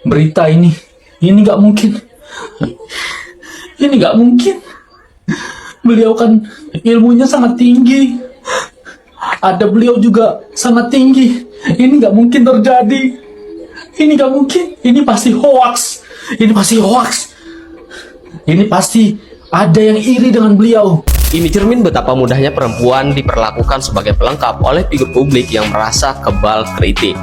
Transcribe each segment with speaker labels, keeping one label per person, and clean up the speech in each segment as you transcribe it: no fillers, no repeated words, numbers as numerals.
Speaker 1: Berita ini nggak mungkin. Ini nggak mungkin. Beliau kan ilmunya sangat tinggi. Ada beliau juga sangat tinggi. Ini nggak mungkin terjadi. Ini nggak mungkin. Ini pasti hoax. Ini pasti hoax. Ini pasti ada yang iri dengan beliau.
Speaker 2: Ini cermin betapa mudahnya perempuan diperlakukan sebagai pelengkap oleh figur publik yang merasa kebal kritik.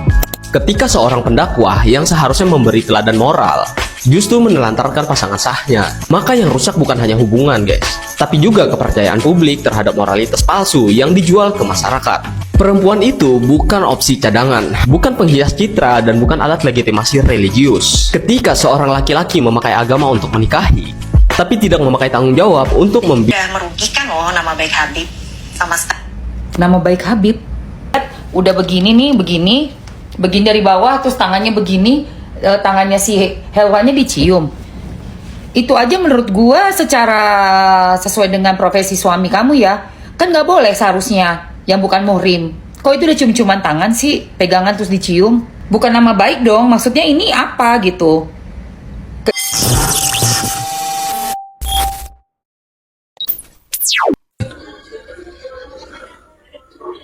Speaker 2: Ketika seorang pendakwah yang seharusnya memberi teladan moral justru menelantarkan pasangan sahnya, maka yang rusak bukan hanya hubungan, guys, tapi juga kepercayaan publik terhadap moralitas palsu yang dijual ke masyarakat. Perempuan itu bukan opsi cadangan, bukan penghias citra, dan bukan alat legitimasi religius. Ketika seorang laki-laki memakai agama untuk menikahi, tapi tidak memakai tanggung jawab untuk
Speaker 3: merugikan loh nama baik Habib sama sekali.
Speaker 4: Nama baik Habib udah begini nih, begini dari bawah, terus tangannya begini, tangannya si Helwanya dicium. Itu aja menurut gua secara sesuai dengan profesi suami kamu ya, kan nggak boleh seharusnya yang bukan muhrim. Kok itu udah cium-ciuman tangan sih, pegangan terus dicium? Bukan nama baik dong, maksudnya ini apa gitu.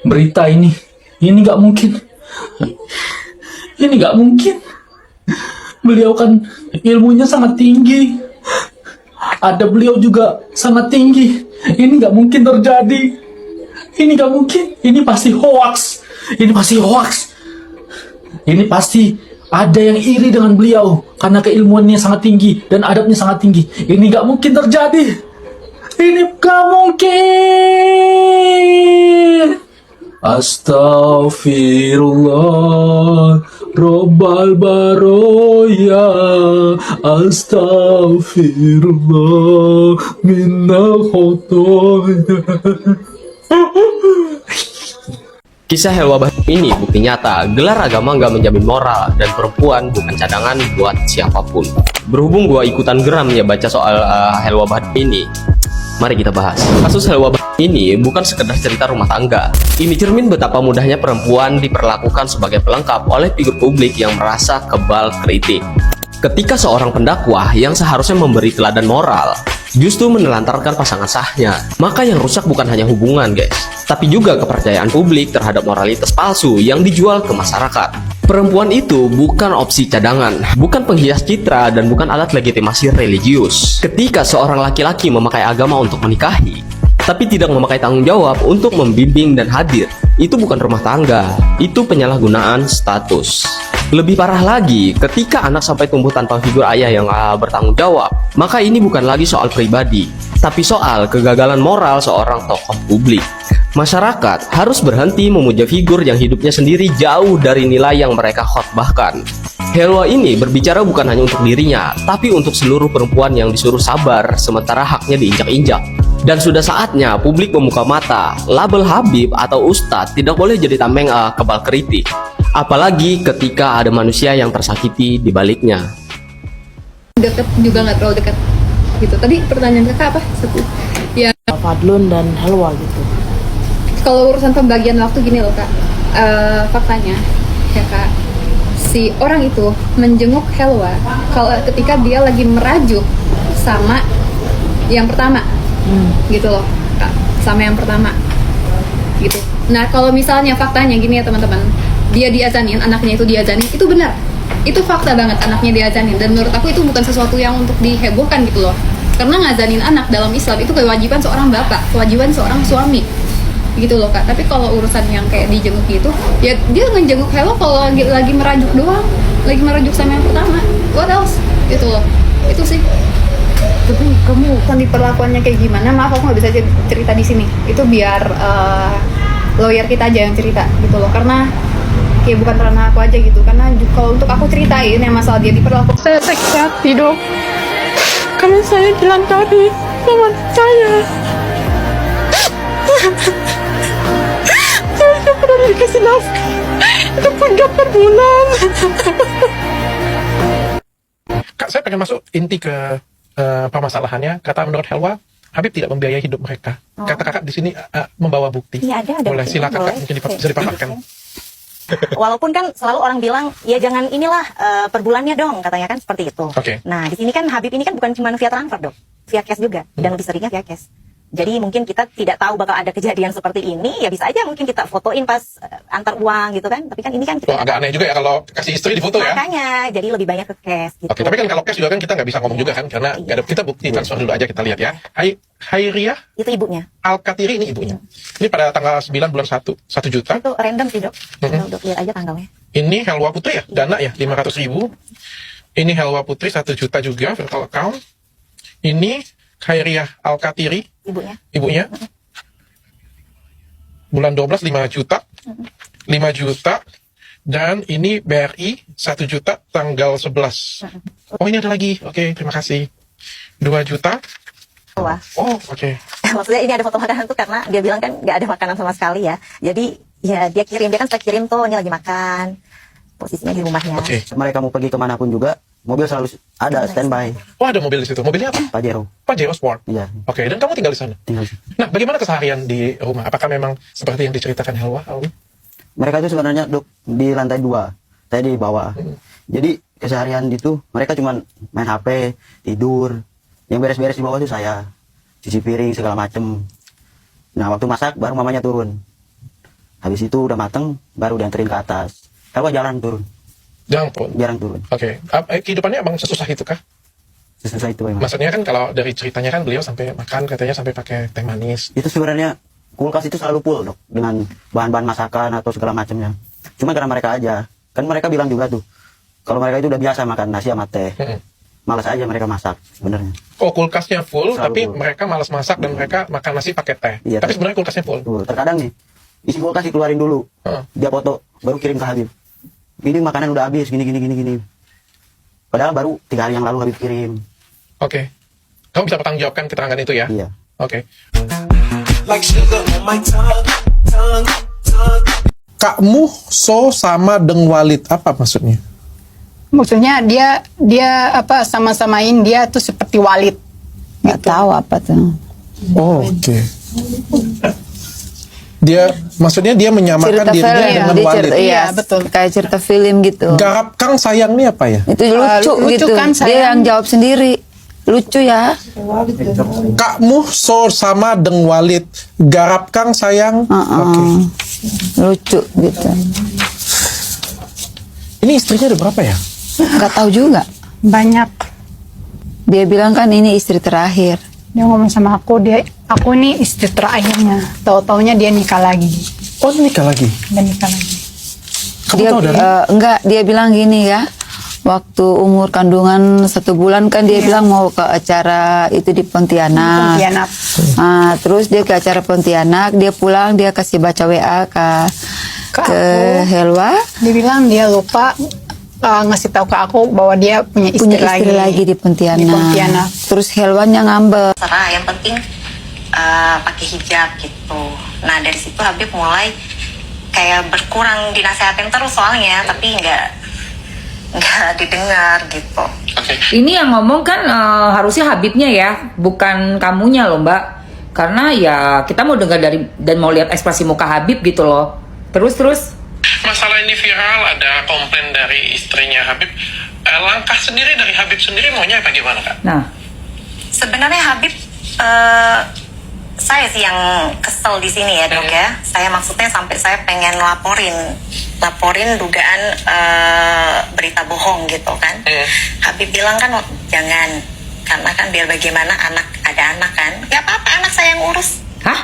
Speaker 1: Berita ini nggak mungkin. Ini nggak mungkin. Beliau kan ilmunya sangat tinggi. Ada beliau juga sangat tinggi. Ini nggak mungkin terjadi. Ini nggak mungkin. Ini pasti hoax. Ini pasti hoax. Ini pasti ada yang iri dengan beliau karena keilmuannya sangat tinggi dan adabnya sangat tinggi. Ini nggak mungkin terjadi. Ini nggak mungkin. Astaghfirullah Rabbal baroya, astaghfirullah minna khotoya.
Speaker 2: Kisah Helwa Bahdim ini bukti nyata, gelar agama nggak menjamin moral, dan perempuan bukan cadangan buat siapapun. Berhubung gua ikutan geram ya baca soal Helwa Bahdim ini, mari kita bahas. Kasus Helwa Bahdim ini bukan sekedar cerita rumah tangga. Ini cermin betapa mudahnya perempuan diperlakukan sebagai pelengkap oleh figur publik yang merasa kebal kritik. Ketika seorang pendakwah yang seharusnya memberi teladan moral justru menelantarkan pasangan sahnya, maka yang rusak bukan hanya hubungan, guys, tapi juga kepercayaan publik terhadap moralitas palsu yang dijual ke masyarakat. Perempuan itu bukan opsi cadangan, bukan penghias citra, dan bukan alat legitimasi religius. Ketika seorang laki-laki memakai agama untuk menikahi, tapi tidak memakai tanggung jawab untuk membimbing dan hadir, itu bukan rumah tangga, itu penyalahgunaan status. Lebih parah lagi, ketika anak sampai tumbuh tanpa figur ayah yang bertanggung jawab, maka ini bukan lagi soal pribadi, tapi soal kegagalan moral seorang tokoh publik. Masyarakat harus berhenti memuja figur yang hidupnya sendiri jauh dari nilai yang mereka khotbahkan. Helwa ini berbicara bukan hanya untuk dirinya, tapi untuk seluruh perempuan yang disuruh sabar sementara haknya diinjak-injak. Dan sudah saatnya publik membuka mata, label Habib atau Ustadz tidak boleh jadi tameng kebal kritik. Apalagi ketika ada manusia yang tersakiti di baliknya.
Speaker 5: Deket juga nggak terlalu dekat gitu. Tadi pertanyaan kakak apa? Satu. Ya.
Speaker 6: Fadlun dan Helwa gitu.
Speaker 5: Kalau urusan pembagian waktu gini loh kak. Faktanya ya kak, si orang itu menjenguk Helwa kalau ketika dia lagi merajuk sama yang pertama, gitu loh kak, sama yang pertama gitu. Nah kalau misalnya faktanya gini ya teman-teman, dia diazanin, anaknya itu diazanin, itu benar, itu fakta banget anaknya diazanin, dan menurut aku itu bukan sesuatu yang untuk dihebohkan gitu loh, karena ngazanin anak dalam Islam itu kewajiban seorang bapak, kewajiban seorang suami gitu loh kak. Tapi kalau urusan yang kayak dijenguk gitu, ya dia ngejenguk Hello kalau lagi merajuk doang, lagi merajuk sama yang pertama, what else gitu loh. Itu sih. Tapi kamu kan diperlakuannya kayak gimana? Maaf aku nggak bisa cerita di sini, itu biar lawyer kita aja yang cerita gitu loh, karena kayak bukan ranah aku aja gitu. Karena kalau untuk aku ceritain yang masalah dia diperlakukan,
Speaker 6: Saya sakit hati dong, karena saya dilantari sama saya. Saya pernah dikasih nafkah, itu pun gak per bulan.
Speaker 7: Kak, saya pengen masuk inti ke permasalahannya. Kata menurut Helwa, Habib tidak membiayai hidup mereka. Kata kakak di sini membawa bukti.
Speaker 8: Iya, ada
Speaker 7: boleh,
Speaker 8: bukti.
Speaker 7: silakan
Speaker 8: Boleh.
Speaker 7: kak, mungkin bisa dipaparkan.
Speaker 3: Walaupun kan selalu orang bilang ya jangan inilah per bulannya dong katanya kan seperti itu.
Speaker 7: Oke.
Speaker 3: Nah di sini kan Habib ini kan bukan cuma via transfer dok, via cash juga dan lebih seringnya via cash. Jadi mungkin kita tidak tahu bakal ada kejadian seperti ini, ya bisa aja mungkin kita fotoin pas antar uang gitu kan. Tapi kan ini kan kita
Speaker 7: Oh, agak aneh juga ya kalau kasih istri di foto ya.
Speaker 3: makanya jadi lebih banyak ke cash gitu.
Speaker 7: Oke, tapi kan kalau cash juga kan kita nggak bisa ngomong juga kan, karena nggak ada, kita bukti transfer dulu aja, kita lihat ya. Hairiah
Speaker 3: Itu ibunya.
Speaker 7: Al-Katiri ini ibunya. Ini pada tanggal 9 bulan 1 juta.
Speaker 3: Itu random sih dok. Dok lihat aja tanggalnya.
Speaker 7: Ini Helwa Putri ya, dana ya 500.000. Ini Helwa Putri 1 juta juga virtual account. Ini Hairiah Al-Katiri
Speaker 3: Ibunya.
Speaker 7: bulan 12 5 juta. 5 juta. Dan ini BRI 1 juta tanggal 11. Oh, ini ada lagi. Oke, terima kasih. 2 juta.
Speaker 3: Wah.
Speaker 7: Oh, oke.
Speaker 3: Maksudnya ini ada foto makanan tuh karena dia bilang kan nggak ada makanan sama sekali ya. Jadi ya dia kan sudah kirim tuh, ini lagi makan. Posisinya di rumahnya.
Speaker 7: Oke.
Speaker 8: Mereka mau pergi kemanapun juga, mobil selalu ada standby.
Speaker 7: Oh, ada mobil di situ. Mobilnya apa?
Speaker 8: Pajero.
Speaker 7: Pajero Sport.
Speaker 8: Iya,
Speaker 7: Oke, dan kamu tinggal di sana?
Speaker 8: tinggal di situ.
Speaker 7: Nah, bagaimana keseharian di rumah? Apakah memang seperti yang diceritakan Helwa?
Speaker 8: Mereka itu sebenarnya dok di lantai 2, saya di bawah. Jadi keseharian itu mereka cuma main HP, tidur. Yang beres-beres di bawah itu saya, cuci piring segala macem. Nah, waktu masak baru mamanya turun. Habis itu udah mateng, baru dianterin ke atas. Kalau jarang turun, jarang turun.
Speaker 7: Oke. Kehidupannya emang sesusah itu kah?
Speaker 8: Sesusah itu memang.
Speaker 7: Maksudnya kan kalau dari ceritanya kan beliau sampai makan katanya sampai pakai teh manis.
Speaker 8: Itu sebenarnya kulkas itu selalu full dok, dengan bahan-bahan masakan atau segala macamnya. Cuma karena mereka aja, kan mereka bilang juga tuh, kalau mereka itu udah biasa makan nasi sama teh, malas aja mereka masak sebenarnya.
Speaker 7: Oh, kulkasnya full,
Speaker 8: Selalu
Speaker 7: tapi
Speaker 8: full.
Speaker 7: mereka malas masak dan mereka makan nasi pakai teh.
Speaker 8: Iya,
Speaker 7: Tapi sebenarnya kulkasnya full.
Speaker 8: Tuh, terkadang nih, isi kulkas dikeluarin dulu, dia foto, baru kirim ke Habib. Ini makanan udah habis, gini. Padahal baru 3 hari yang lalu Habib kirim.
Speaker 7: Oke. Kamu bisa pertanggungjawabkan keterangan itu ya?
Speaker 8: Iya.
Speaker 7: Oke.
Speaker 9: Kak Muhso sama Deng Walid, apa maksudnya?
Speaker 6: Maksudnya dia apa sama-samain dia tuh seperti Walid.
Speaker 10: Nggak tahu apa tuh.
Speaker 9: Oh, oke. Maksudnya dia menyamakan
Speaker 10: Cerita
Speaker 9: dirinya
Speaker 10: film,
Speaker 9: dengan
Speaker 10: dia
Speaker 9: Walid.
Speaker 10: cerita, iya,
Speaker 6: betul.
Speaker 10: Kayak cerita film gitu.
Speaker 9: Garap Kang Sayang ini apa ya?
Speaker 10: Itu lucu
Speaker 6: lucu
Speaker 10: gitu.
Speaker 6: kan,
Speaker 10: Dia
Speaker 6: sayang.
Speaker 10: yang jawab sendiri. Lucu ya.
Speaker 9: Kak Muhso sama Deng Walid, Garap Kang Sayang. Oke.
Speaker 10: Lucu gitu.
Speaker 9: Ini istrinya ada berapa ya?
Speaker 10: Nggak tahu juga.
Speaker 6: Banyak.
Speaker 10: Dia bilang kan ini istri terakhir.
Speaker 6: Dia ngomong sama aku, aku nih istri terakhirnya. Tahu-taunya dia nikah lagi.
Speaker 9: Oh, nikah lagi?
Speaker 6: Dan nikah lagi.
Speaker 9: Kamu
Speaker 10: Dia
Speaker 9: tahu dari?
Speaker 10: enggak, dia bilang gini ya. Waktu umur kandungan 1 bulan kan dia bilang mau ke acara itu di Pontianak.
Speaker 6: Pontianak.
Speaker 10: Nah, terus dia ke acara Pontianak, dia pulang dia kasih baca WA ke
Speaker 6: aku.
Speaker 10: Helwa.
Speaker 6: Dia bilang dia lupa ngasih tahu ke aku bahwa dia punya istri,
Speaker 10: lagi di Pontianak.
Speaker 6: Di Pontianak.
Speaker 10: Terus Helwanya ngambek.
Speaker 3: Serah, yang penting pakai hijab gitu. Nah dari situ Habib mulai kayak berkurang dinasehatin terus soalnya, tapi nggak didengar gitu.
Speaker 4: Ini yang ngomong kan harusnya Habibnya ya, bukan kamunya loh Mbak. Karena ya kita mau dengar dari dan mau lihat ekspresi muka Habib gitu loh. Terus.
Speaker 7: Masalah ini viral, ada komplain dari istrinya Habib. Langkah sendiri dari Habib sendiri maunya apa gimana Kak?
Speaker 4: Nah,
Speaker 3: Sebenarnya Habib, saya sih yang kesel di sini ya dok ya. Saya maksudnya sampai saya pengen laporin dugaan berita bohong gitu kan. Habib bilang kan jangan, karena kan biar bagaimana ada anak kan. Gak apa-apa, anak saya yang urus.
Speaker 4: hah?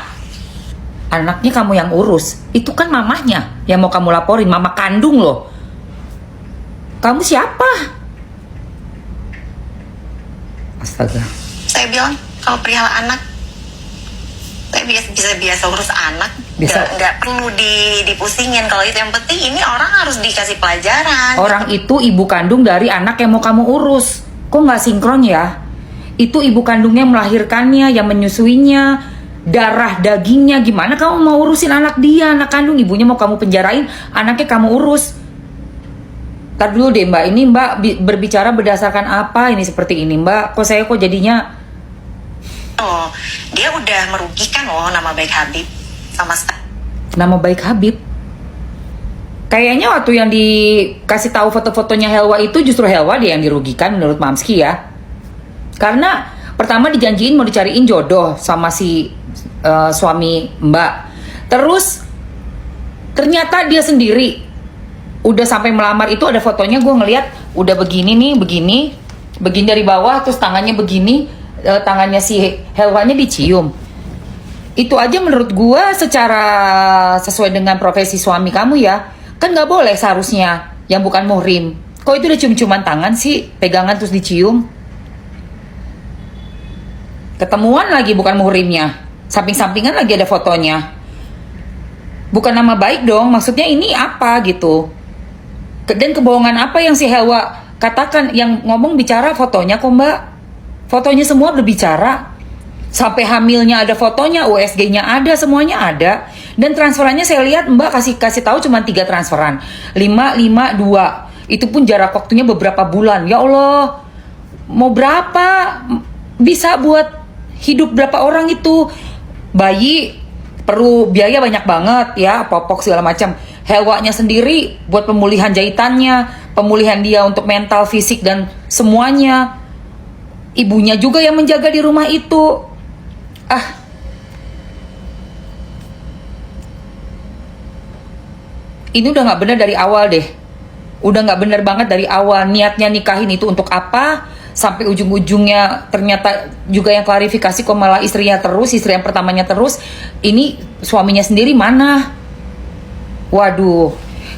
Speaker 4: Anaknya kamu yang urus? Itu kan mamahnya yang mau kamu laporin, mama kandung loh. Kamu siapa? Astaga.
Speaker 3: Saya bilang kalau perihal anak, saya biasa urus anak. Nggak perlu dipusingin kalau itu. Yang penting ini orang harus dikasih pelajaran.
Speaker 4: Orang itu ibu kandung dari anak yang mau kamu urus. Kok nggak sinkron ya? Itu ibu kandungnya melahirkannya, yang menyusuinya, darah dagingnya. Gimana kamu mau urusin anak dia, anak kandung? Ibunya mau kamu penjarain, anaknya kamu urus. Ntar dulu deh Mbak, ini Mbak berbicara berdasarkan apa ini seperti ini Mbak? Kok saya jadinya...
Speaker 3: Oh, dia udah merugikan loh nama baik Habib sama
Speaker 4: Nama baik Habib? Kayaknya waktu yang dikasih tahu foto-fotonya Helwa itu justru Helwa dia yang dirugikan menurut Mamski ya. Karena pertama dijanjiin mau dicariin jodoh sama si suami Mbak. Terus ternyata dia sendiri udah sampai melamar itu ada fotonya, gue ngeliat udah begini nih, begini dari bawah, terus tangannya begini, tangannya si Helwanya dicium. Itu aja menurut gue secara sesuai dengan profesi suami kamu ya, kan nggak boleh seharusnya yang bukan muhrim. Kok itu udah cium-ciuman tangan sih, pegangan terus dicium? Ketemuan lagi bukan muhrimnya, samping-sampingan lagi ada fotonya. Bukan nama baik dong, maksudnya ini apa gitu. Dan kebohongan apa yang si Helwa katakan, yang ngomong bicara fotonya kok Mbak. Fotonya semua berbicara. Sampai hamilnya ada fotonya, USG-nya ada, semuanya ada. Dan transferannya saya lihat Mbak kasih tahu cuma 3 transferan. 5, 5, 2. Itu pun jarak waktunya beberapa bulan. Ya Allah, mau berapa? Bisa buat hidup berapa orang itu? Bayi perlu biaya banyak banget ya, popok segala macam. Helwanya sendiri buat pemulihan jahitannya, pemulihan dia untuk mental, fisik dan semuanya. Ibunya juga yang menjaga di rumah itu. Ini udah nggak benar dari awal deh. Udah nggak benar banget dari awal. Niatnya nikahin itu untuk apa? Sampai ujung-ujungnya ternyata juga yang klarifikasi kok malah istrinya terus, istri yang pertamanya terus. Ini suaminya sendiri mana? Waduh,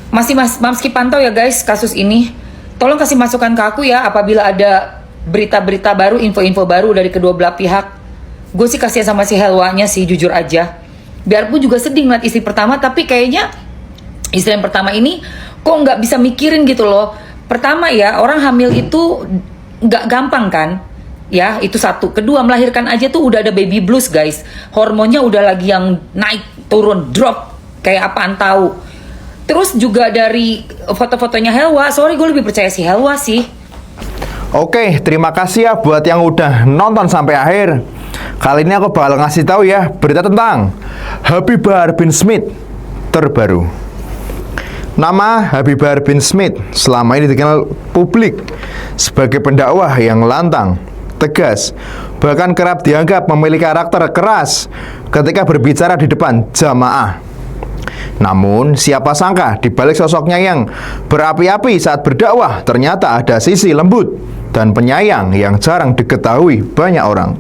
Speaker 4: masih Mamski pantau ya guys kasus ini. Tolong kasih masukan ke aku ya apabila ada berita-berita baru, info-info baru dari kedua belah pihak. Gue sih kasihan sama si Helwanya sih, jujur aja. Biarpun juga sedih ngeliat istri pertama, tapi kayaknya istri yang pertama ini kok nggak bisa mikirin gitu loh. Pertama ya, orang hamil itu nggak gampang kan? Ya, itu satu. Kedua, melahirkan aja tuh udah ada baby blues guys. Hormonnya udah lagi yang naik, turun, drop. Kayak apaan tahu. Terus juga dari foto-fotonya Helwa, sorry gue lebih percaya si Helwa sih.
Speaker 11: Oke, terima kasih ya buat yang udah nonton sampai akhir. Kali ini aku bakal ngasih tahu ya berita tentang Habib Bahar bin Smith terbaru. Nama Habib Bahar bin Smith selama ini dikenal publik sebagai pendakwah yang lantang, tegas, bahkan kerap dianggap memiliki karakter keras ketika berbicara di depan jamaah. Namun, siapa sangka di balik sosoknya yang berapi-api saat berdakwah ternyata ada sisi lembut dan penyayang yang jarang diketahui banyak orang.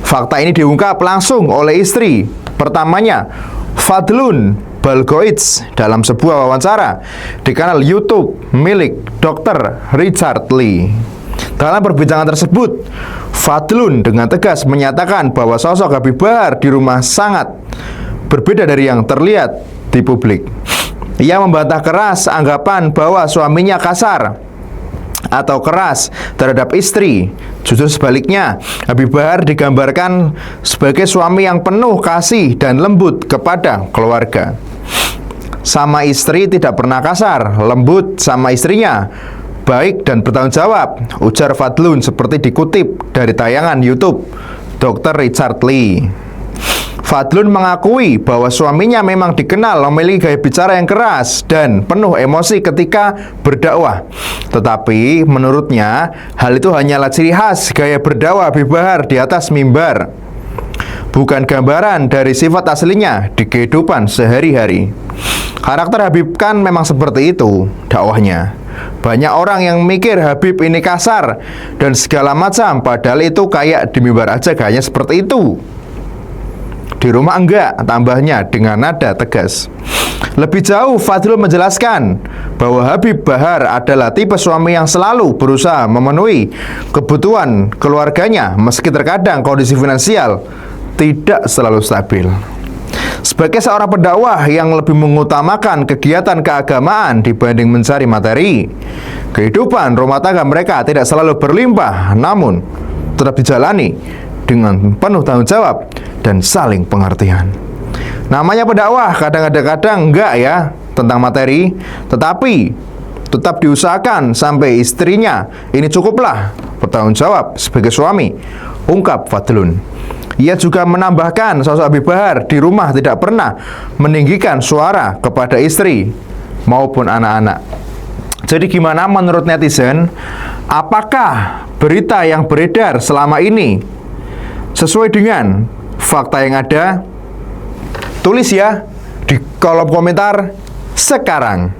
Speaker 11: Fakta ini diungkap langsung oleh istri pertamanya, Fadlun Balgoits, dalam sebuah wawancara di kanal YouTube milik Dr. Richard Lee. Dalam perbincangan tersebut, Fadlun dengan tegas menyatakan bahwa sosok Habib Bahar di rumah sangat berbeda dari yang terlihat di publik. Ia membantah keras anggapan bahwa suaminya kasar atau keras terhadap istri. Justru sebaliknya, Habib Bahar digambarkan sebagai suami yang penuh kasih dan lembut kepada keluarga. Sama istri tidak pernah kasar, lembut sama istrinya, baik dan bertanggung jawab, ujar Fadlun seperti dikutip dari tayangan YouTube Dr. Richard Lee. Fadlun mengakui bahwa suaminya memang dikenal memiliki gaya bicara yang keras dan penuh emosi ketika berdakwah. Tetapi menurutnya, hal itu hanyalah ciri khas gaya berdakwah Habib Bahar di atas mimbar, bukan gambaran dari sifat aslinya di kehidupan sehari-hari. Karakter Habib kan memang seperti itu dakwahnya. Banyak orang yang mikir Habib ini kasar dan segala macam, padahal itu kayak di mimbar aja gayanya seperti itu. Di rumah enggak, tambahnya dengan nada tegas. Lebih jauh, Fadlun menjelaskan bahwa Habib Bahar adalah tipe suami yang selalu berusaha memenuhi kebutuhan keluarganya meski terkadang kondisi finansial tidak selalu stabil. Sebagai seorang pendakwah yang lebih mengutamakan kegiatan keagamaan dibanding mencari materi, kehidupan rumah tangga mereka tidak selalu berlimpah, namun tetap dijalani dengan penuh tanggung jawab dan saling pengertian. Namanya pendakwah kadang-kadang enggak ya tentang materi, tetapi tetap diusahakan sampai istrinya ini cukuplah bertanggung jawab sebagai suami, ungkap Fadlun. Ia juga menambahkan sosok Habib Bahar di rumah tidak pernah meninggikan suara kepada istri maupun anak-anak. Jadi gimana menurut netizen? Apakah berita yang beredar selama ini sesuai dengan fakta yang ada? Tulis ya di kolom komentar sekarang.